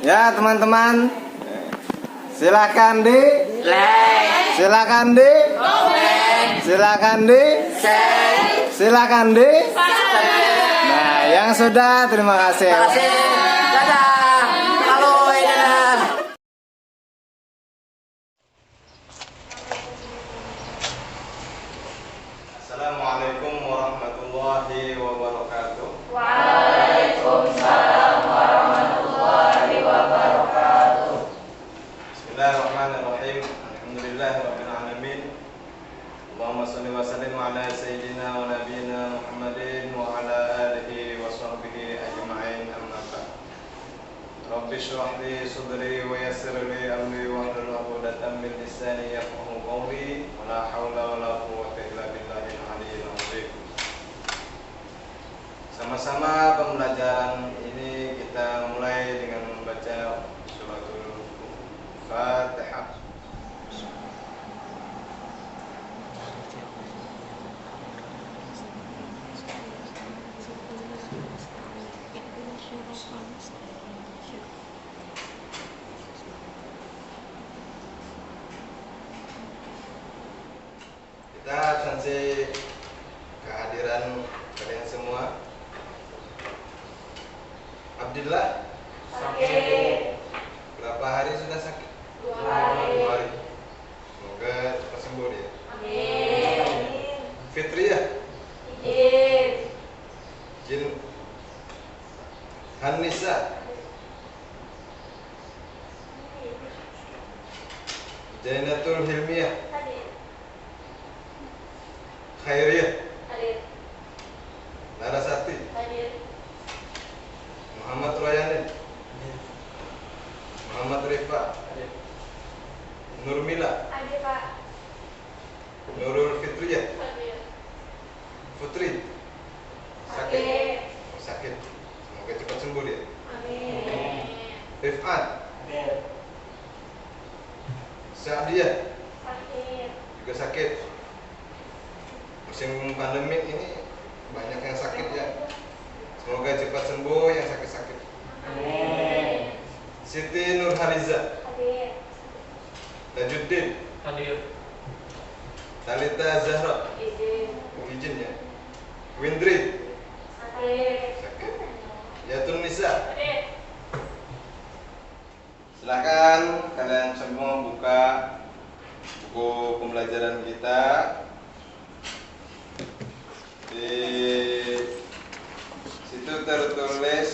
Ya teman-teman, silakan di like, silakan di komen, silakan di share, silakan di. subscribe. Nah, yang sudah terima kasih. Terima kasih. Dadah. Halo, dadah. Assalamualaikum warahmatullahi wabarakatuh. Waalaikumsalam warahmatullahi wabarakatuh. Bismillahirrahmanirrahim. Alhamdulillahirabbil alamin. Allahumma shalli wa sallim ala sayyidina wa nabiyyina Muhammadin wa ala alihi wa sahbihi ajma'in, amma ba'd. Rabbi shrah li sadri wa yassir li amri wahlul 'uqdatam min lisani yafqahu qawli. Wa la haula wa la quwwata illa billahil aliyyil azim. Sama-sama pembelajaran ini kita mulai dengan membaca suratul Fatihah. Kita absensi kehadiran kalian semua. Abdillah, Sakit. berapa hari sudah sakit? 2 hari. Semoga cepat sembuh dia. Amin. Fitriyah, Izin. Jin, Hanisa, Jainatul Hilmiyah, Hadir. Khairiyah, Hadir. Larasati, Hadir. Muhammad Royanin, Muhammad Rifa, Nurmila, Hadir, Pak. Nurul Fitriyah, Hadir. Putri. Sakit, Hadir. sakit. Semoga cepat sembuh dia. Amin. Rifat, Sa'diyah Sakit. juga sakit. Musim pandemik ini banyak yang sakit ya. Semoga cepat sembuh yang sakit-sakit. Amin. Siti Nurhaliza, Hadir. Tajuddin, Hadir. Talita Zahra, Izin. izin ya. Windri, Hadir. sakit. Yatun Nisa. Hadir. Silakan kalian semua buka buku pembelajaran kita. Di situ tertulis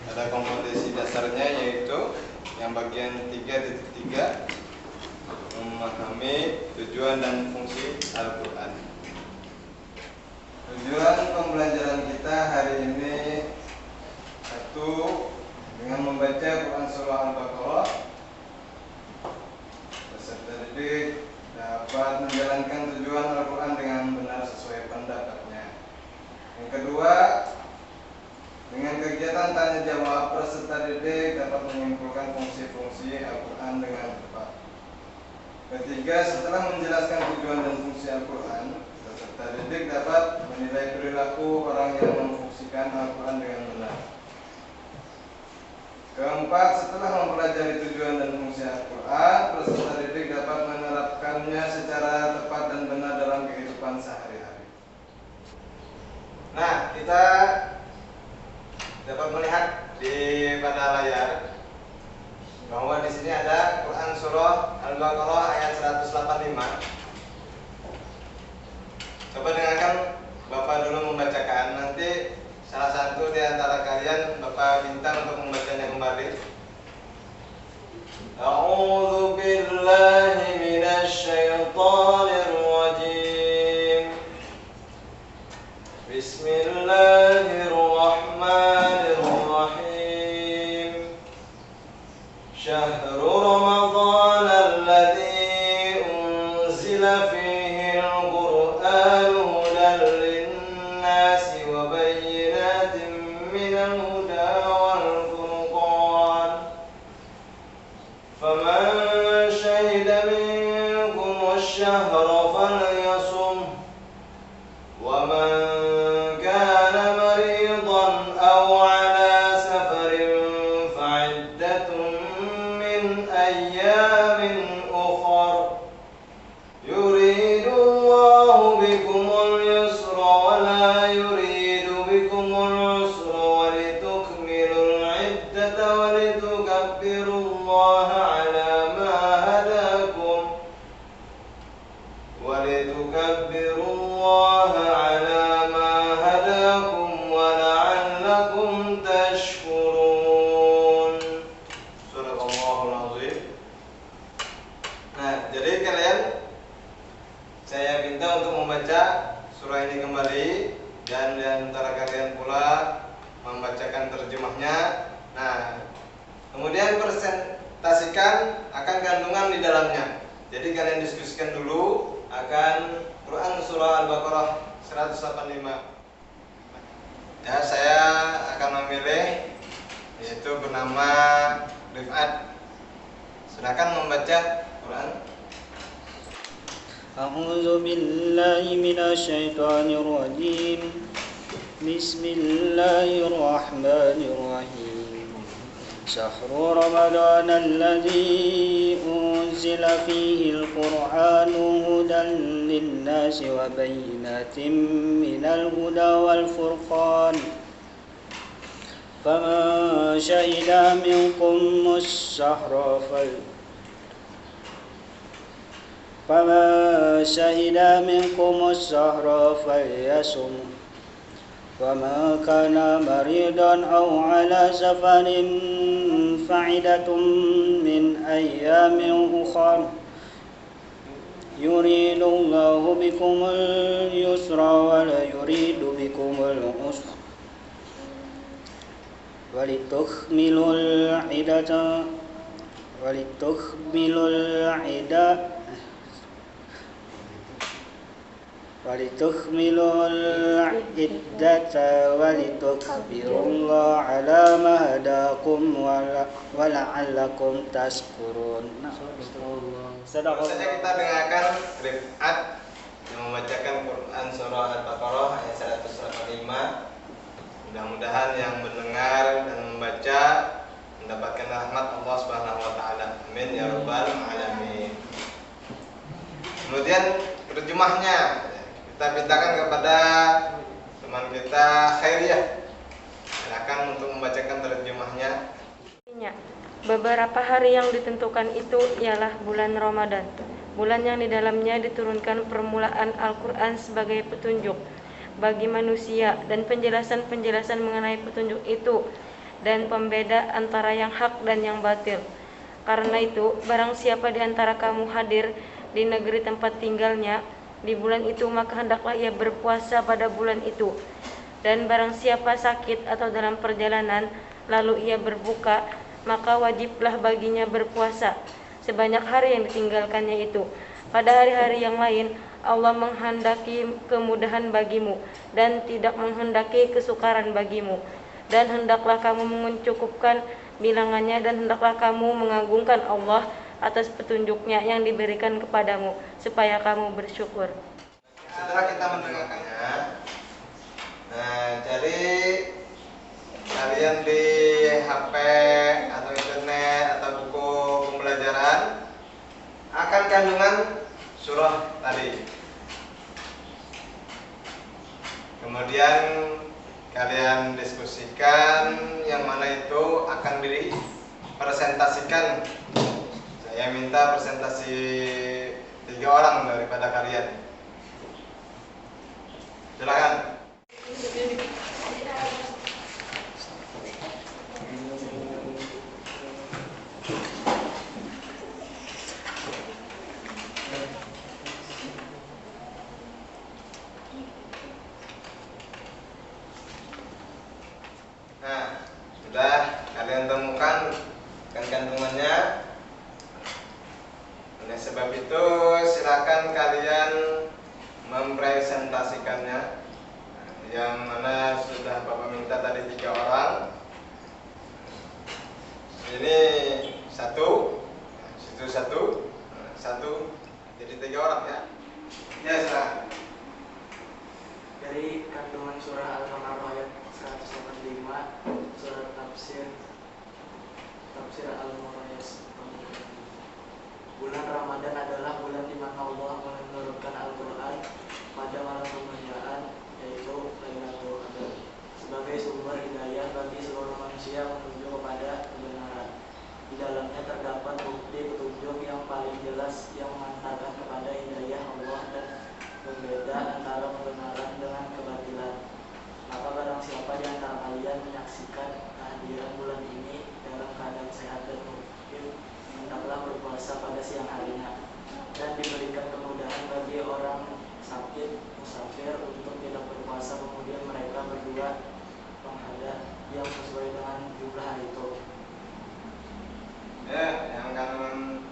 ada kompetensi dasarnya, yaitu yang bagian 3.3, memahami tujuan dan fungsi Al-Quran. Tujuan pembelajaran kita hari ini: 1. Dengan membaca Quran Surah Al-Baqarah, peserta didik dapat menjalankan tujuan Al-Quran dengan benar sesuai pendapatnya. Yang kedua, dengan kegiatan tanya jawab, peserta didik dapat menyimpulkan fungsi-fungsi Al-Quran dengan tepat. Ketiga, setelah menjelaskan tujuan dan fungsi Al-Quran, peserta didik dapat menilai perilaku orang yang memfungsikan Al-Quran dengan benar. Keempat, setelah mempelajari tujuan dan fungsi Al-Quran, peserta didik dapat menerapkannya secara tepat dan benar dalam kehidupan sehari-hari. Nah, kita dapat melihat di pada layar bahwa di sini ada Quran Surah Al-Baqarah ayat 185. Coba dengarkan Bapak dulu membacakan, nanti salah satu di antara kalian Bapak minta untuk membacanya kembali. A'udzu billahi minasy syaithanir rajim. Bismillahirrahmanirrahim. Syahrul Ramadan alladzi unzila fihi al-Qur'an hudan lin-nasi wa bayyinatin minal huda wal furqan. Faman syahida minkum asy-syahra falyasum wa man kana maridan aw 'ala kandungan di dalamnya. Jadi kalian diskusikan dulu akan Quran surah Al-Baqarah 185. Ya, saya akan memilih yaitu bernama Rifat. Silakan membaca Quran. أعوذ بالله من الشيطان الرجيم بسم الله الرحمن الرحيم شهر رمضان الذي أنزل فيه القرآن هدى للناس وبينات من الهدى والفرقان فمن شهد منكم الشهر فليصم ومن كان مريضا أو على سفر فعدة من أيام أخر يريد الله بكم اليسر ولا يريد بكم العسر ولتكملوا العدة ولتكبروا الله على ما هداكم ولعلكم تشكرون. Baru saja kita dengarkan Rifat yang membacakan Quran surah Al-Baqarah ayat 185. Mudah-mudahan yang mendengar dan membaca mendapatkan rahmat Allah Subhanahu wa taala. Amin ya rabbal alamin. Kemudian terjemahnya kita mintakan kepada teman kita Khairiyah. Silakan untuk membacakan terjemahnya. Beberapa hari yang ditentukan itu ialah bulan Ramadan, bulan yang di dalamnya diturunkan permulaan Al-Quran sebagai petunjuk bagi manusia dan penjelasan-penjelasan mengenai petunjuk itu dan pembeda antara yang hak dan yang batil. Karena itu, barang siapa di antara kamu hadir di negeri tempat tinggalnya di bulan itu, maka hendaklah ia berpuasa pada bulan itu. Dan barang siapa sakit atau dalam perjalanan lalu ia berbuka, maka wajiblah baginya berpuasa sebanyak hari yang ditinggalkannya itu. Pada hari-hari yang lain Allah menghendaki kemudahan bagimu dan tidak menghendaki kesukaran bagimu. Dan hendaklah kamu mencukupkan bilangannya dan hendaklah kamu mengagungkan Allah atas petunjuknya yang diberikan kepadamu supaya kamu bersyukur. Setelah kita mendengarkannya, jadi kalian di HP atau internet atau buku pembelajaran akan kandungan surah tadi. Kemudian kalian diskusikan yang mana itu akan dipresentasikan. Saya minta presentasi 3 orang daripada kalian. Silakan. Nah, sudah kalian temukan kandungannya. Oleh sebab itu, silakan kalian mempresentasikannya. Yang mana sudah Bapak minta tadi 3 orang. Ini 1, situ 1, jadi 3 orang ya. Ya, silakan. Dari kandungan surah Al-Baqarah ayat 185, surat tafsir Al-Murayas. Bulan Ramadan adalah bulan di mana Allah menurunkan Al-Quran pada malam kemuliaan, yaitu Lailatul Qadar, sebagai sumber hidayah bagi seluruh manusia menuju kepada kebenaran. Di dalamnya terdapat bukti petunjuk yang paling jelas yang mengantarkan kepada hidayah Allah dan membeda antara kebenaran dengan kebatilan. Maka barang siapa di antara kalian menyaksikan kehadiran bulan ini dalam keadaan sehat dan mungkin, hendaklah berpuasa pada siang harinya dan diberikan kemudahan bagi orang sakit, musafir untuk tidak berpuasa. Kemudian mereka berdua menghadap yang sesuai dengan jumlah hari itu. Ya, yang kandungan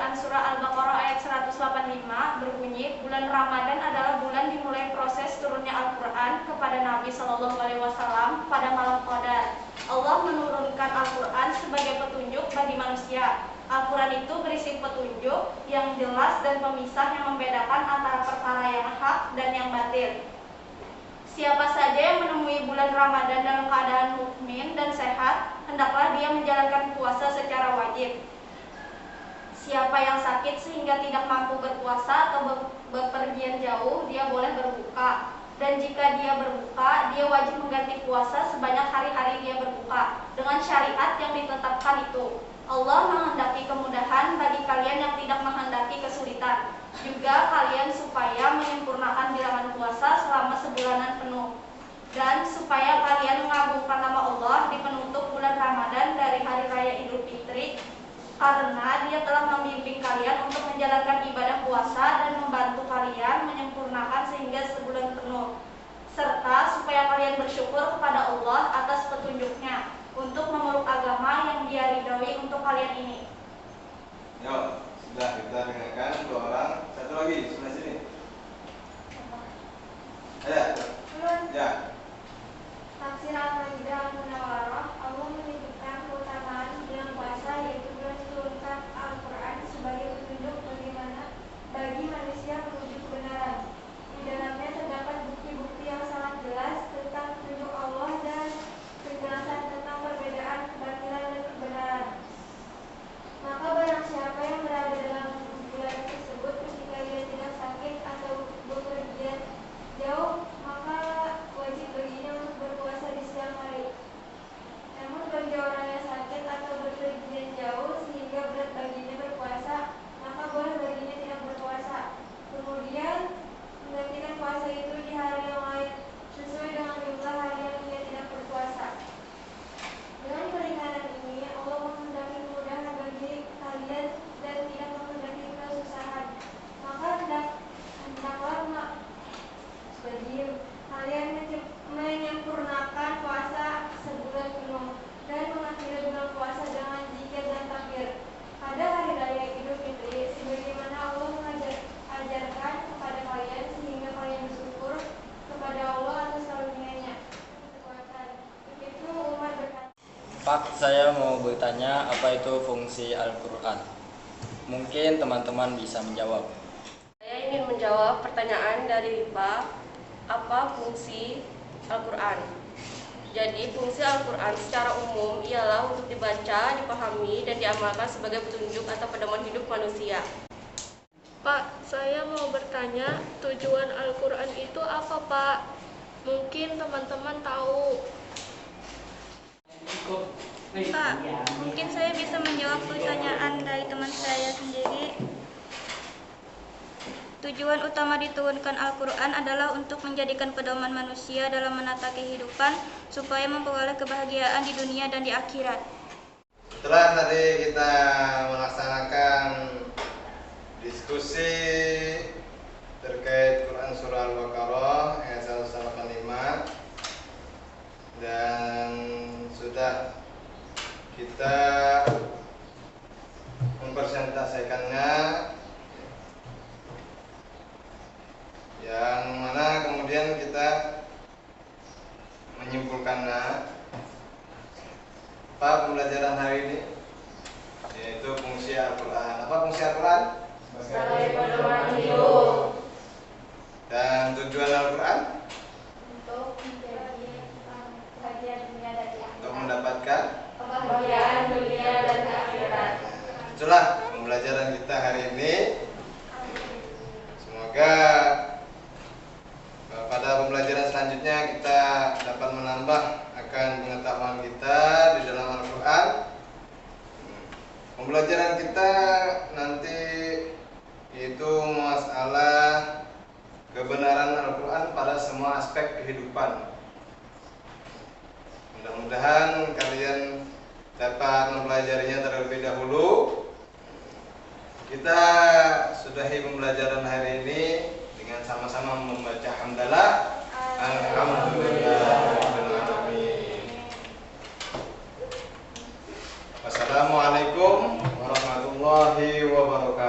Al-Quran Surah Al-Baqarah ayat 185 berbunyi, bulan Ramadan adalah bulan dimulai proses turunnya Al-Quran kepada Nabi SAW pada malam Qadar. Allah menurunkan Al-Quran sebagai petunjuk bagi manusia. Al-Quran itu berisi petunjuk yang jelas dan pemisah yang membedakan antara perkara yang hak dan yang batil. Siapa saja yang menemui bulan Ramadan dalam keadaan mukmin dan sehat, hendaklah dia menjalankan puasa secara wajib. Siapa yang sakit sehingga tidak mampu berpuasa atau bepergian jauh, dia boleh berbuka. Dan jika dia berbuka, dia wajib mengganti puasa sebanyak hari-hari dia berbuka dengan syariat yang ditetapkan itu. Allah menghendaki kemudahan bagi kalian yang tidak menghendaki kesulitan. Juga kalian supaya menyempurnakan bilangan puasa selama sebulanan penuh. Dan supaya kalian mengagungkan nama Allah di penutup bulan Ramadan dari Hari Raya Idul Fitri, karena Dia telah membimbing kalian untuk menjalankan ibadah puasa dan membantu kalian menyempurnakan sehingga sebulan penuh, serta supaya kalian bersyukur kepada Allah atas petunjuknya untuk memeluk agama yang Dia ridhoi untuk kalian ini. Yo, sudah kita dengarkan dua orang. Satu lagi sebelah sini. Ya. Tafsir Al-Maidah Al-Munawwarah, Allah menyebutkan keutamaan bulan puasa yaitu bulan diturunkan Al-Quran sebagai petunjuk bagi manusia menuju kebenaran. Di dalamnya terdapat bukti-bukti yang sangat jelas tentang petunjuk Allah dan penjelasan tentang perbedaan kebatilan dan kebenaran. Maka barang siapa yang berada dalam bulan tersebut ketika ia tidak sakit atau bepergian jauh, maka wajib baginya untuk berpuasa di siang hari. Namun bagi orang yang sakit atau bepergian jauh sehingga berat baginya berpuasa, maka boleh baginya tidak berpuasa. Kemudian menggantikan puasa itu di hari yang lain sesuai dengan jumlah hari yang ia tidak berpuasa. Dengan peringanan ini, Allah menghendaki kemudahan bagi kalian dan tidak menghendaki kesusahan. Maka hendaklah bagi kalian menyempurnakan puasa sebulan penuh dan mengakhiri bulan puasa dengan zikir dan takbir pada hari raya Idul Fitri, sebagaimana Allah mengajarkan kepada kalian sehingga kalian bersyukur kepada Allah atas karunia-Nya. Itu Umar berkata. Pak, saya mau bertanya apa itu fungsi Al-Quran? Mungkin teman-teman bisa menjawab. Saya ingin menjawab pertanyaan dari Pak. Apa fungsi Al-Quran? Jadi fungsi Al-Quran secara umum ialah untuk dibaca, dipahami, dan diamalkan sebagai petunjuk atau pedoman hidup manusia. Pak, saya mau bertanya, tujuan Al-Quran itu apa, Pak? Mungkin teman-teman tahu. Pak, mungkin saya bisa menjawab pertanyaan dari teman saya sendiri. Tujuan utama diturunkan Al-Quran adalah untuk menjadikan pedoman manusia dalam menata kehidupan supaya memperoleh kebahagiaan di dunia dan di akhirat. Setelah tadi kita melaksanakan diskusi terkait Quran Surah Al-Baqarah ayat 185 dan sudah kita mempresentasikannya, yang mana kemudian kita menyimpulkannya apa pembelajaran hari ini, yaitu fungsi Al-Quran. Apa fungsi Al-Quran? Sebagai pedoman hidup. Dan tujuan Al-Quran? Untuk menjadi bahagia dunia dan akhirat. Untuk mendapatkan Kebahagiaan dunia dan akhirat. Itulah pembelajaran kita hari ini. Semoga pada pembelajaran selanjutnya kita dapat menambah akan pengetahuan kita di dalam Al-Quran. Pembelajaran kita nanti yaitu masalah kebenaran Al-Quran pada semua aspek kehidupan. Mudah-mudahan kalian dapat mempelajarinya terlebih dahulu. Kita sudahi pembelajaran hari ini dengan sama-sama membaca hamdalah. Alhamdulillah. Wassalamualaikum warahmatullahi warahmatullahi wabarakatuh.